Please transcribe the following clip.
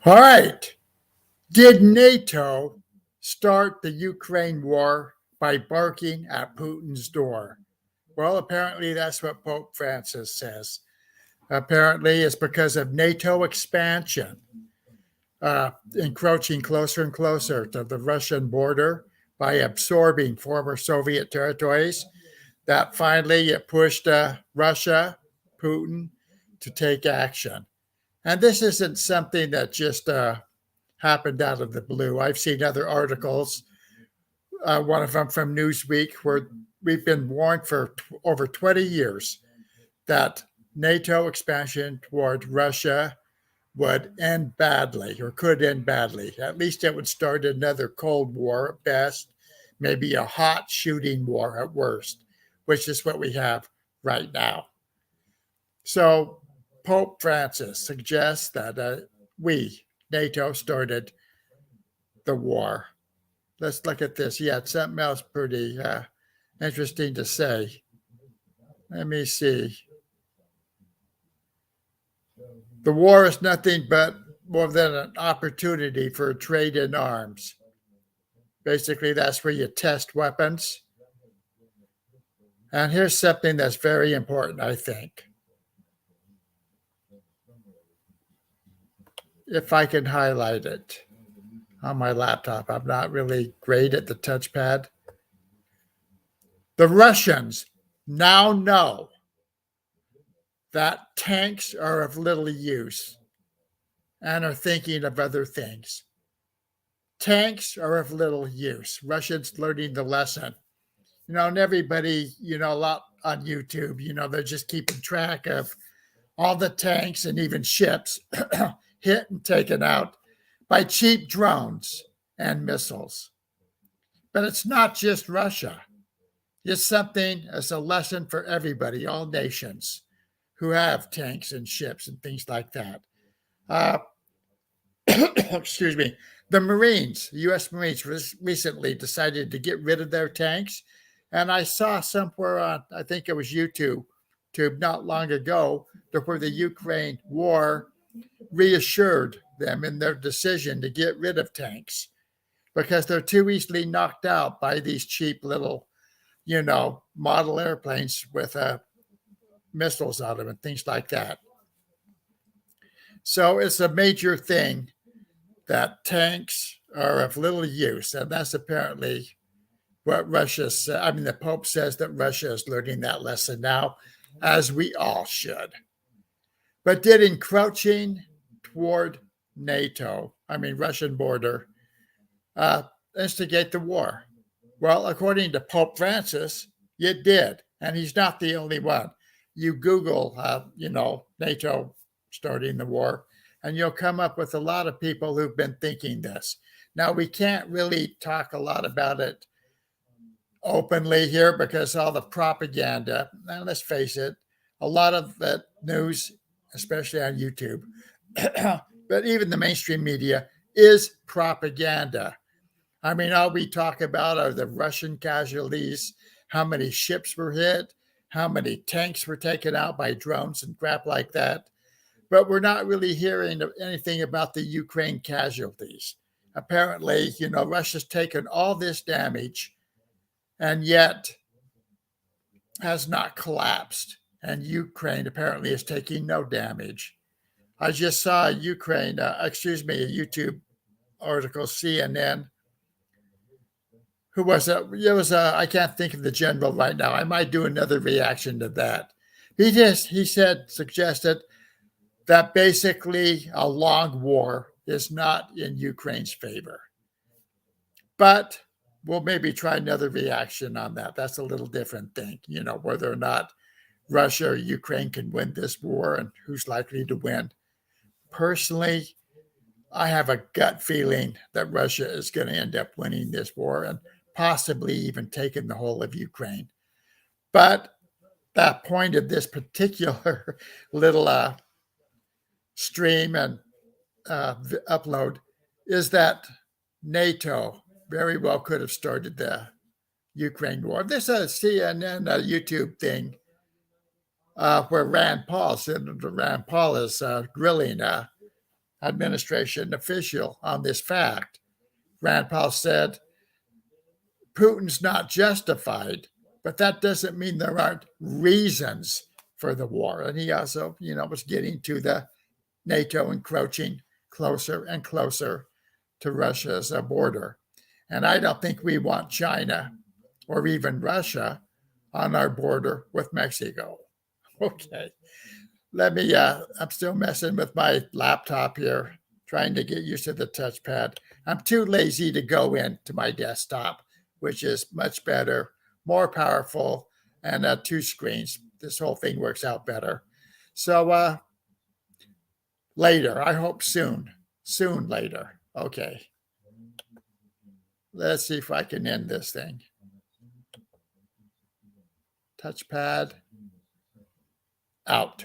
All right. Did NATO start the Ukraine war by barking at Putin's door? Well, apparently that's what Pope Francis says. Apparently it's because of NATO expansion, encroaching closer and closer to the Russian border by absorbing former Soviet territories, that finally it pushed Russia, Putin, to take action. And this isn't something that just happened out of the blue. I've seen other articles, one of them from Newsweek, where we've been warned for over 20 years that NATO expansion toward Russia would end badly or could end badly. At least it would start another Cold War at best, maybe a hot shooting war at worst, which is what we have right now. So Pope Francis suggests that we, NATO, started the war. Let's look at this. Yeah, it's something else pretty interesting to say. Let me see. The war is nothing but more than an opportunity for trade in arms. Basically, that's where you test weapons. And here's something that's very important, I think. If I can highlight it on my laptop, I'm not really great at the touchpad. The Russians now know that tanks are of little use and are thinking of other things. Tanks are of little use. Russians learning the lesson. And everybody, a lot on YouTube, they're just keeping track of all the tanks and even ships hit and taken out by cheap drones and missiles. But it's not just Russia. It's something as a lesson for everybody, all nations who have tanks and ships and things like that. Excuse me. The Marines, the U.S. Marines, recently decided to get rid of their tanks. And I saw somewhere on, I think it was YouTube not long ago, where the Ukraine war reassured them in their decision to get rid of tanks because they're too easily knocked out by these cheap little, model airplanes with missiles on them and things like that. So it's a major thing that tanks are of little use, and that's apparently what Russia said. I mean, the Pope says that Russia is learning that lesson now, as we all should. But did encroaching toward NATO, Russian border, instigate the war? Well, according to Pope Francis, it did, and he's not the only one. You Google, NATO starting the war, and you'll come up with a lot of people who've been thinking this. Now, we can't really talk a lot about it openly here because all the propaganda, and let's face it, a lot of that news, especially on YouTube, but even the mainstream media, is propaganda. All we talk about are the Russian casualties, how many ships were hit, how many tanks were taken out by drones and crap like that. But we're not really hearing anything about the Ukraine casualties. Apparently, Russia's taken all this damage and yet has not collapsed. And Ukraine apparently is taking no damage. I just saw a YouTube article, CNN. Who was it? I can't think of the general right now. I might do another reaction to that. He suggested that basically a long war is not in Ukraine's favor. But we'll maybe try another reaction on that. That's a little different thing, whether or not Russia or Ukraine can win this war and who's likely to win. Personally, I have a gut feeling that Russia is going to end up winning this war and possibly even taking the whole of Ukraine. But the point of this particular little stream and upload is that NATO very well could have started the Ukraine war. This is a CNN YouTube thing where Senator Rand Paul is grilling administration official on this fact. Rand Paul said, Putin's not justified, but that doesn't mean there aren't reasons for the war. And he also, was getting to the NATO encroaching closer and closer to Russia's border. And I don't think we want China or even Russia on our border with Mexico. Okay. I'm still messing with my laptop here, trying to get used to the touchpad. I'm too lazy to go into my desktop, which is much better, more powerful, and two screens. This whole thing works out better. So later, I hope soon later. Okay. Let's see if I can end this thing. Touchpad out.